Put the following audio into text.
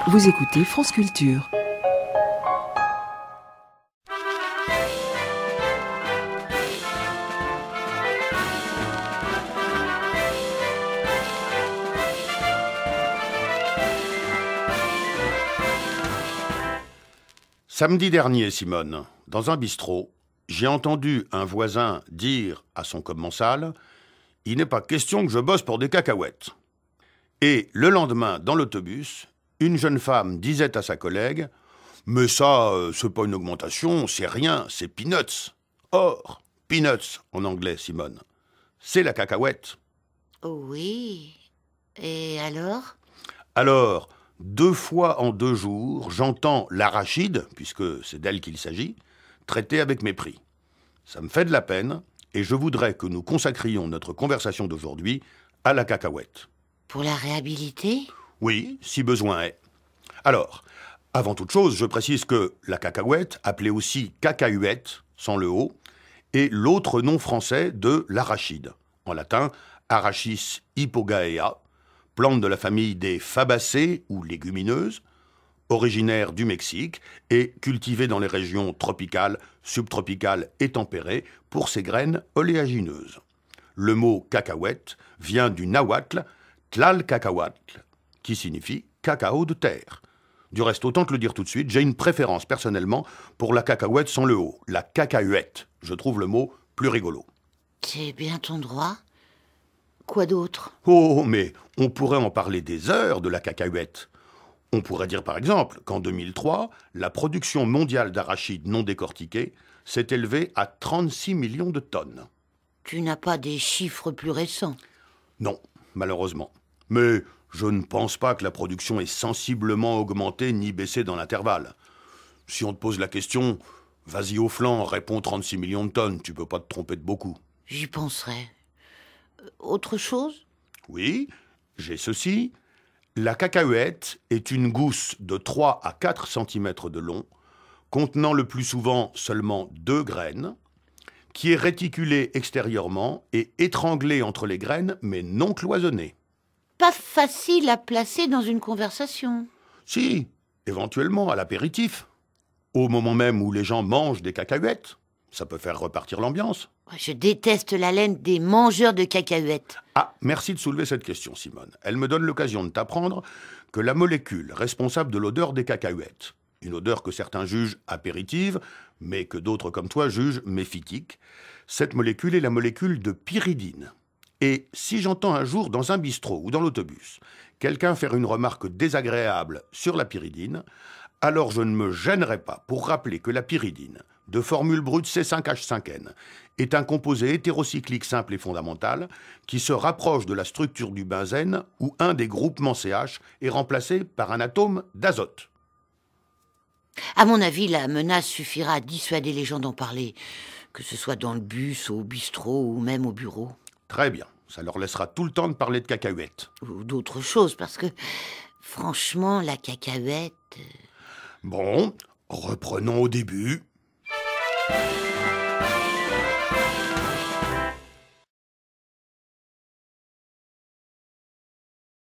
Vous écoutez France Culture. Samedi dernier, Simone, dans un bistrot, j'ai entendu un voisin dire à son commensal « Il n'est pas question que je bosse pour des cacahuètes ». Et le lendemain, dans l'autobus, une jeune femme disait à sa collègue « Mais ça, c'est pas une augmentation, c'est rien, c'est peanuts ». Or, peanuts en anglais, Simone, c'est la cacahuète. Oui. Et alors ? Alors, 2 fois en 2 jours, j'entends l'arachide, puisque c'est d'elle qu'il s'agit, traitée avec mépris. Ça me fait de la peine, et je voudrais que nous consacrions notre conversation d'aujourd'hui à la cacahuète. Pour la réhabiliter ? Oui, si besoin est. Alors, avant toute chose, je précise que la cacahuète, appelée aussi cacahuète, sans le O, est l'autre nom français de l'arachide. En latin, Arachis hypogaea, plante de la famille des fabacées ou légumineuses, originaire du Mexique et cultivée dans les régions tropicales, subtropicales et tempérées pour ses graines oléagineuses. Le mot cacahuète vient du nahuatl Tlalcacahuatl, qui signifie cacao de terre. Du reste, autant te le dire tout de suite, j'ai une préférence personnellement pour la cacahuète sans le O, la cacahuète. Je trouve le mot plus rigolo. C'est bien ton droit. Quoi d'autre ? Oh, mais on pourrait en parler des heures de la cacahuète. On pourrait dire par exemple qu'en 2003, la production mondiale d'arachides non décortiqués s'est élevée à 36 millions de tonnes. Tu n'as pas des chiffres plus récents ? Non, malheureusement. Mais je ne pense pas que la production ait sensiblement augmenté ni baissé dans l'intervalle. Si on te pose la question, vas-y au flanc, réponds 36 millions de tonnes, tu peux pas te tromper de beaucoup. J'y penserai. Autre chose ? Oui, j'ai ceci. La cacahuète est une gousse de 3 à 4 cm de long, contenant le plus souvent seulement 2 graines, qui est réticulée extérieurement et étranglée entre les graines, mais non cloisonnée. Pas facile à placer dans une conversation. Si, éventuellement à l'apéritif. Au moment même où les gens mangent des cacahuètes, ça peut faire repartir l'ambiance. Je déteste la laine des mangeurs de cacahuètes. Ah, merci de soulever cette question, Simone. Elle me donne l'occasion de t'apprendre que la molécule responsable de l'odeur des cacahuètes, une odeur que certains jugent apéritive, mais que d'autres comme toi jugent méphitique, cette molécule est la molécule de pyridine. Et si j'entends un jour dans un bistrot ou dans l'autobus quelqu'un faire une remarque désagréable sur la pyridine, alors je ne me gênerai pas pour rappeler que la pyridine, de formule brute C5H5N, est un composé hétérocyclique simple et fondamental qui se rapproche de la structure du benzène où un des groupements CH est remplacé par un atome d'azote. À mon avis, la menace suffira à dissuader les gens d'en parler, que ce soit dans le bus, au bistrot ou même au bureau. Très bien, ça leur laissera tout le temps de parler de cacahuètes. Ou d'autres choses, parce que, franchement, la cacahuète... Bon, reprenons au début.